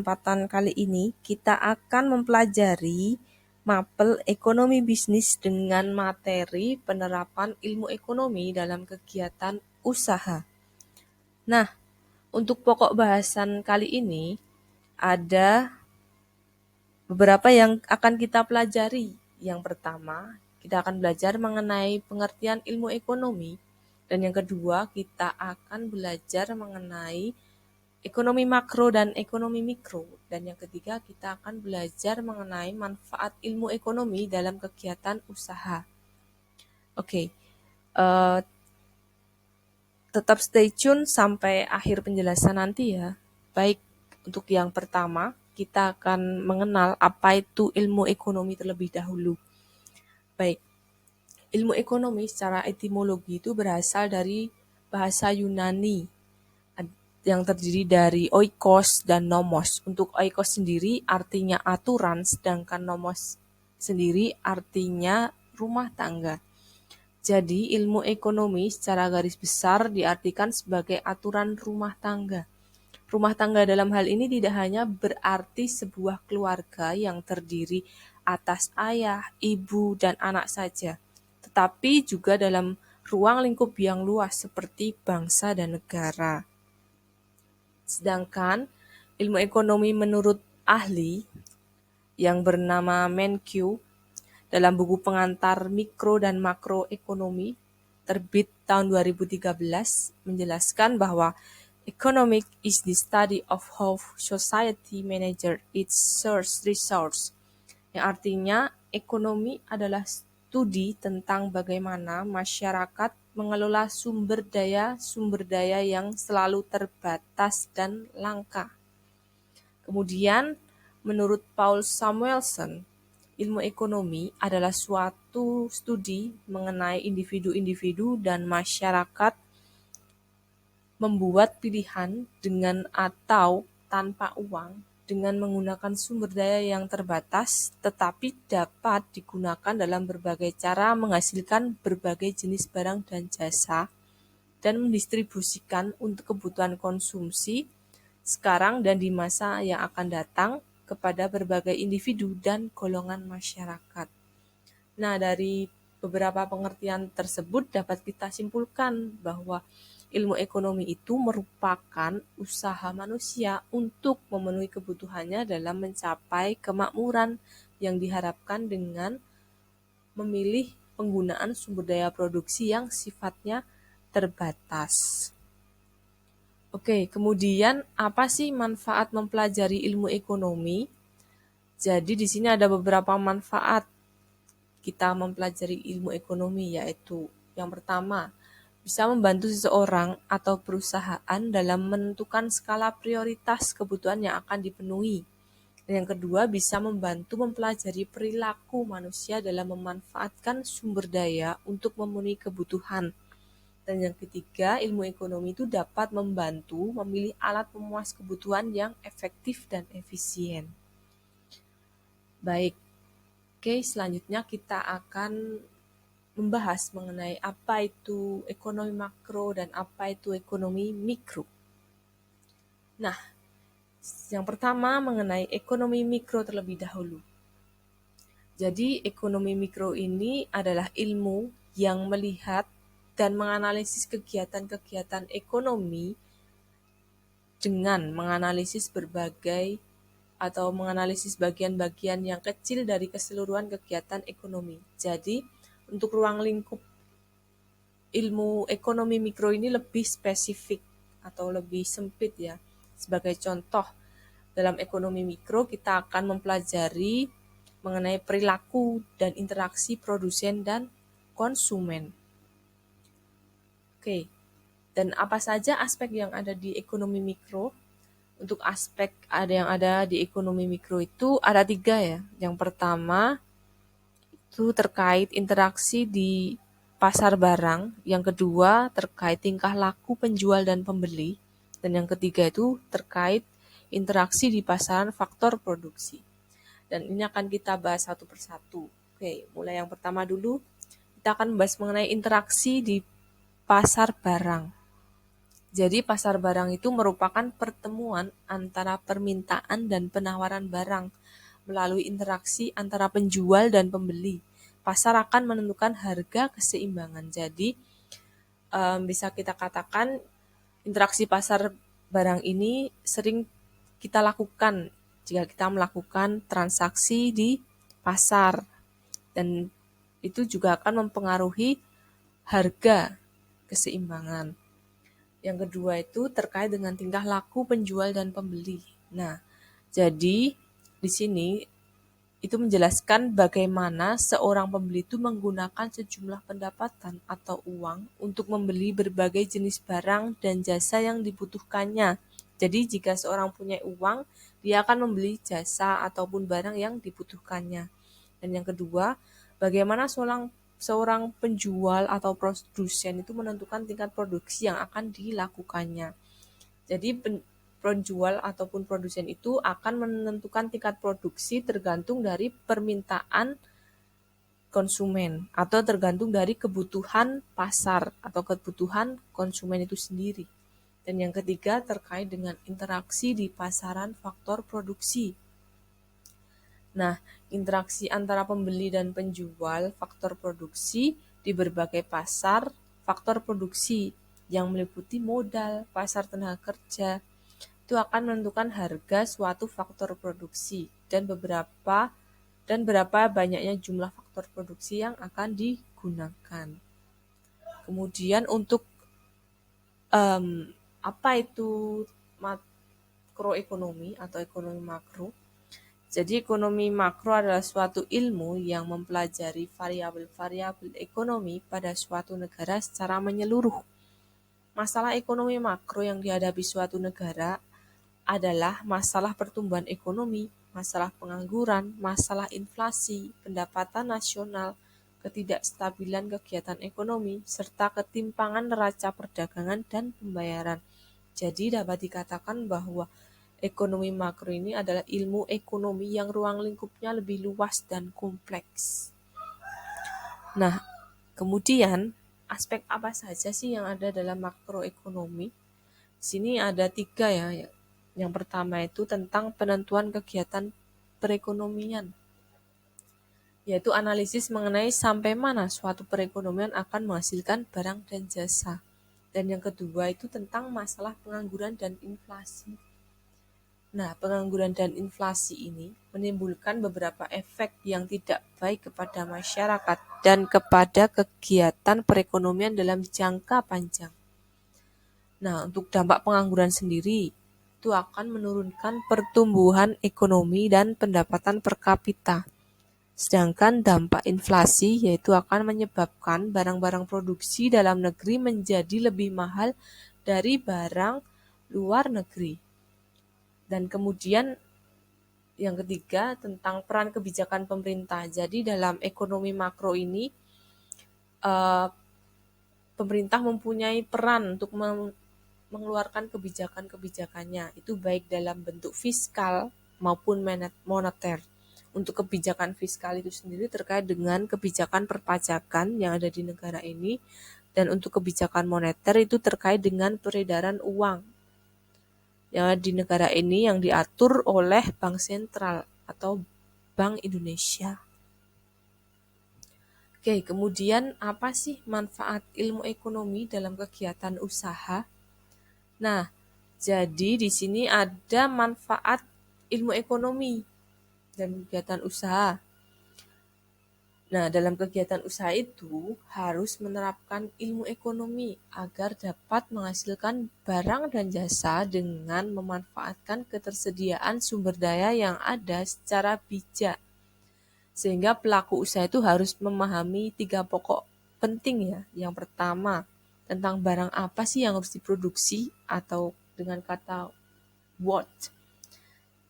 Kesempatan kali ini kita akan mempelajari mapel ekonomi bisnis dengan materi penerapan ilmu ekonomi dalam kegiatan usaha. Nah, untuk pokok bahasan kali ini ada beberapa yang akan kita pelajari. Yang pertama, kita akan belajar mengenai pengertian ilmu ekonomi. Dan yang kedua, kita akan belajar mengenai ekonomi makro dan ekonomi mikro. Dan yang ketiga, kita akan belajar mengenai manfaat ilmu ekonomi dalam kegiatan usaha. Oke, eh, tetap stay tune sampai akhir penjelasan nanti ya. Baik, untuk yang pertama, kita akan mengenal apa itu ilmu ekonomi terlebih dahulu. Baik, ilmu ekonomi secara etimologi itu berasal dari bahasa Yunani yang terdiri dari oikos dan nomos. Untuk oikos sendiri artinya aturan, sedangkan nomos sendiri artinya rumah tangga. Jadi ilmu ekonomi secara garis besar diartikan sebagai aturan rumah tangga. Rumah tangga dalam hal ini tidak hanya berarti sebuah keluarga yang terdiri atas ayah, ibu, dan anak saja, tetapi juga dalam ruang lingkup yang luas seperti bangsa dan negara. Sedangkan ilmu ekonomi menurut ahli yang bernama Menkyu dalam buku pengantar mikro dan makro ekonomi terbit tahun 2013 menjelaskan bahwa economic is the study of how society manages its resource, yang artinya ekonomi adalah studi tentang bagaimana masyarakat mengelola sumber daya yang selalu terbatas dan langka. Kemudian, menurut Paul Samuelson, ilmu ekonomi adalah suatu studi mengenai individu-individu dan masyarakat membuat pilihan dengan atau tanpa uang dengan menggunakan sumber daya yang terbatas, tetapi dapat digunakan dalam berbagai cara menghasilkan berbagai jenis barang dan jasa dan mendistribusikan untuk kebutuhan konsumsi sekarang dan di masa yang akan datang kepada berbagai individu dan golongan masyarakat. Nah, dari beberapa pengertian tersebut dapat kita simpulkan bahwa ilmu ekonomi itu merupakan usaha manusia untuk memenuhi kebutuhannya dalam mencapai kemakmuran yang diharapkan dengan memilih penggunaan sumber daya produksi yang sifatnya terbatas. Oke, kemudian apa sih manfaat mempelajari ilmu ekonomi? Jadi di sini ada beberapa manfaat kita mempelajari ilmu ekonomi, yaitu yang pertama, bisa membantu seseorang atau perusahaan dalam menentukan skala prioritas kebutuhan yang akan dipenuhi. Dan yang kedua, bisa membantu mempelajari perilaku manusia dalam memanfaatkan sumber daya untuk memenuhi kebutuhan. Dan yang ketiga, ilmu ekonomi itu dapat membantu memilih alat pemuas kebutuhan yang efektif dan efisien. Baik, oke, selanjutnya kita akan membahas mengenai apa itu ekonomi makro dan apa itu ekonomi mikro. Nah, yang pertama mengenai ekonomi mikro terlebih dahulu. Jadi, ekonomi mikro ini adalah ilmu yang melihat dan menganalisis kegiatan-kegiatan ekonomi dengan menganalisis berbagai atau menganalisis bagian-bagian yang kecil dari keseluruhan kegiatan ekonomi. Jadi, untuk ruang lingkup ilmu ekonomi mikro ini lebih spesifik atau lebih sempit ya. Sebagai contoh, dalam ekonomi mikro kita akan mempelajari mengenai perilaku dan interaksi produsen dan konsumen. Oke, dan apa saja aspek yang ada di ekonomi mikro? Untuk aspek yang ada di ekonomi mikro itu ada 3 ya. Yang pertama itu terkait interaksi di pasar barang, yang kedua terkait tingkah laku penjual dan pembeli, dan yang ketiga itu terkait interaksi di pasaran faktor produksi. Dan ini akan kita bahas satu persatu. Oke, mulai yang pertama dulu, kita akan membahas mengenai interaksi di pasar barang. Jadi pasar barang itu merupakan pertemuan antara permintaan dan penawaran barang melalui interaksi antara penjual dan pembeli. Pasar akan menentukan harga keseimbangan. Jadi bisa kita katakan interaksi pasar barang ini sering kita lakukan jika kita melakukan transaksi di pasar, dan itu juga akan mempengaruhi harga keseimbangan. Yang kedua itu terkait dengan tingkah laku penjual dan pembeli. Nah, jadi di sini itu menjelaskan bagaimana seorang pembeli itu menggunakan sejumlah pendapatan atau uang untuk membeli berbagai jenis barang dan jasa yang dibutuhkannya. Jadi jika seorang punya uang, dia akan membeli jasa ataupun barang yang dibutuhkannya. Dan yang kedua, bagaimana seorang penjual atau produsen itu menentukan tingkat produksi yang akan dilakukannya. Jadi penjual ataupun produsen itu akan menentukan tingkat produksi tergantung dari permintaan konsumen atau tergantung dari kebutuhan pasar atau kebutuhan konsumen itu sendiri. Dan yang ketiga terkait dengan interaksi di pasaran faktor produksi. Nah, interaksi antara pembeli dan penjual faktor produksi di berbagai pasar faktor produksi yang meliputi modal, pasar tenaga kerja, itu akan menentukan harga suatu faktor produksi dan berapa banyaknya jumlah faktor produksi yang akan digunakan. Kemudian untuk apa itu makroekonomi atau ekonomi makro? Jadi ekonomi makro adalah suatu ilmu yang mempelajari variabel-variabel ekonomi pada suatu negara secara menyeluruh. Masalah ekonomi makro yang dihadapi suatu negara adalah masalah pertumbuhan ekonomi, masalah pengangguran, masalah inflasi, pendapatan nasional, ketidakstabilan kegiatan ekonomi, serta ketimpangan neraca perdagangan dan pembayaran. Jadi dapat dikatakan bahwa ekonomi makro ini adalah ilmu ekonomi yang ruang lingkupnya lebih luas dan kompleks. Nah, kemudian aspek apa saja sih yang ada dalam makroekonomi? Di sini ada 3 ya. Yang pertama itu tentang penentuan kegiatan perekonomian, yaitu analisis mengenai sampai mana suatu perekonomian akan menghasilkan barang dan jasa. Dan yang kedua itu tentang masalah pengangguran dan inflasi. Nah, pengangguran dan inflasi ini menimbulkan beberapa efek yang tidak baik kepada masyarakat dan kepada kegiatan perekonomian dalam jangka panjang. Nah, untuk dampak pengangguran sendiri, itu akan menurunkan pertumbuhan ekonomi dan pendapatan per kapita. Sedangkan dampak inflasi yaitu akan menyebabkan barang-barang produksi dalam negeri menjadi lebih mahal dari barang luar negeri. Dan kemudian yang ketiga tentang peran kebijakan pemerintah. Jadi dalam ekonomi makro ini pemerintah mempunyai peran untuk mengeluarkan kebijakan-kebijakannya. Itu baik dalam bentuk fiskal maupun moneter. Untuk kebijakan fiskal itu sendiri terkait dengan kebijakan perpajakan yang ada di negara ini. Dan untuk kebijakan moneter itu terkait dengan peredaran uang yang ada di negara ini yang diatur oleh Bank Sentral atau Bank Indonesia. Oke, kemudian apa sih manfaat ilmu ekonomi dalam kegiatan usaha? Nah, jadi di sini ada manfaat ilmu ekonomi dan kegiatan usaha. Nah, dalam kegiatan usaha itu harus menerapkan ilmu ekonomi agar dapat menghasilkan barang dan jasa dengan memanfaatkan ketersediaan sumber daya yang ada secara bijak. Sehingga pelaku usaha itu harus memahami 3 pokok penting ya. Yang pertama, tentang barang apa sih yang harus diproduksi atau dengan kata what.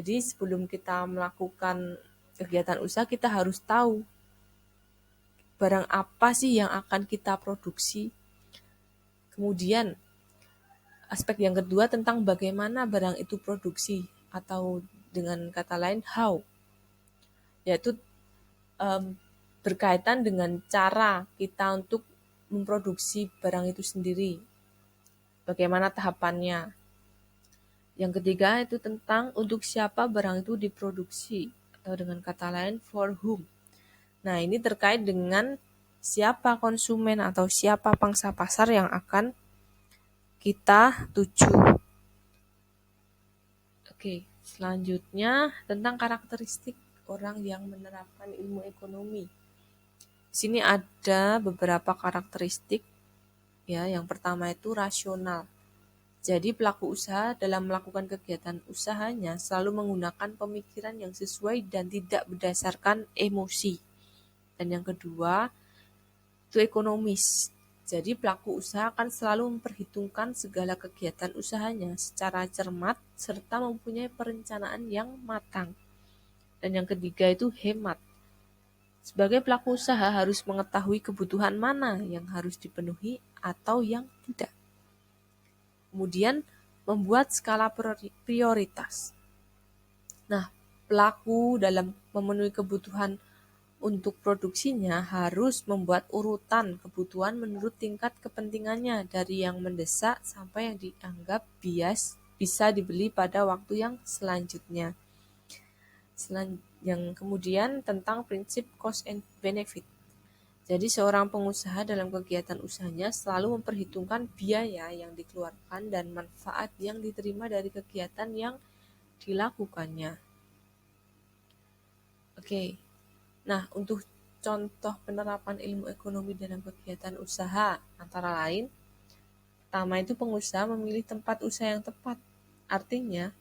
Jadi sebelum kita melakukan kegiatan usaha kita harus tahu barang apa sih yang akan kita produksi. Kemudian aspek yang kedua tentang bagaimana barang itu produksi atau dengan kata lain how. Yaitu berkaitan dengan cara kita untuk memproduksi barang itu sendiri. bagaimana tahapannya. Yang ketiga itu tentang untuk siapa barang itu diproduksi, atau dengan kata lain for whom. Nah, ini terkait dengan siapa konsumen atau siapa pangsa pasar yang akan kita tuju. Oke, selanjutnya tentang karakteristik orang yang menerapkan ilmu ekonomi. Di sini ada beberapa karakteristik ya. Yang pertama itu rasional. Jadi pelaku usaha dalam melakukan kegiatan usahanya selalu menggunakan pemikiran yang sesuai dan tidak berdasarkan emosi. Dan yang kedua, itu ekonomis. Jadi pelaku usaha akan selalu memperhitungkan segala kegiatan usahanya secara cermat serta mempunyai perencanaan yang matang. Dan yang ketiga itu hemat. Sebagai pelaku usaha harus mengetahui kebutuhan mana yang harus dipenuhi atau yang tidak. Kemudian membuat skala prioritas. Nah, pelaku dalam memenuhi kebutuhan untuk produksinya harus membuat urutan kebutuhan menurut tingkat kepentingannya dari yang mendesak sampai yang dianggap bias bisa dibeli pada waktu yang selanjutnya. Yang kemudian tentang prinsip cost and benefit. Jadi seorang pengusaha dalam kegiatan usahanya selalu memperhitungkan biaya yang dikeluarkan dan manfaat yang diterima dari kegiatan yang dilakukannya. Oke. Nah, untuk contoh penerapan ilmu ekonomi dalam kegiatan usaha antara lain, pertama itu pengusaha memilih tempat usaha yang tepat. Artinya,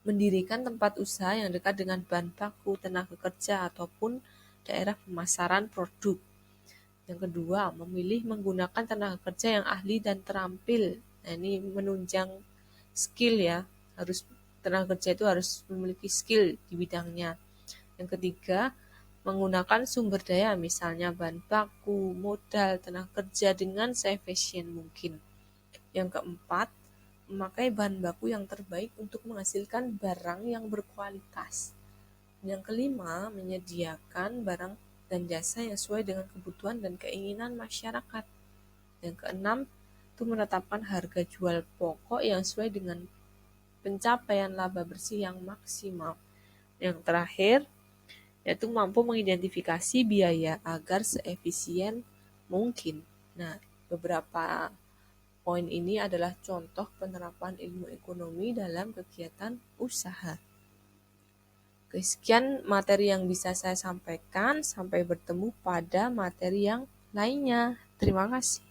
mendirikan tempat usaha yang dekat dengan bahan baku, tenaga kerja, ataupun daerah pemasaran produk. Yang kedua, memilih menggunakan tenaga kerja yang ahli dan terampil. Nah, ini menunjang skill ya. Tenaga kerja itu harus memiliki skill di bidangnya. Yang ketiga, menggunakan sumber daya misalnya bahan baku, modal, tenaga kerja dengan seefisien mungkin. Yang keempat, memakai bahan baku yang terbaik untuk menghasilkan barang yang berkualitas. Yang kelima, menyediakan barang dan jasa yang sesuai dengan kebutuhan dan keinginan masyarakat. Yang keenam, itu menetapkan harga jual pokok yang sesuai dengan pencapaian laba bersih yang maksimal. Yang terakhir, yaitu mampu mengidentifikasi biaya agar seefisien mungkin. Nah, beberapa poin ini adalah contoh penerapan ilmu ekonomi dalam kegiatan usaha. Sekian materi yang bisa saya sampaikan. Sampai bertemu pada materi yang lainnya. Terima kasih.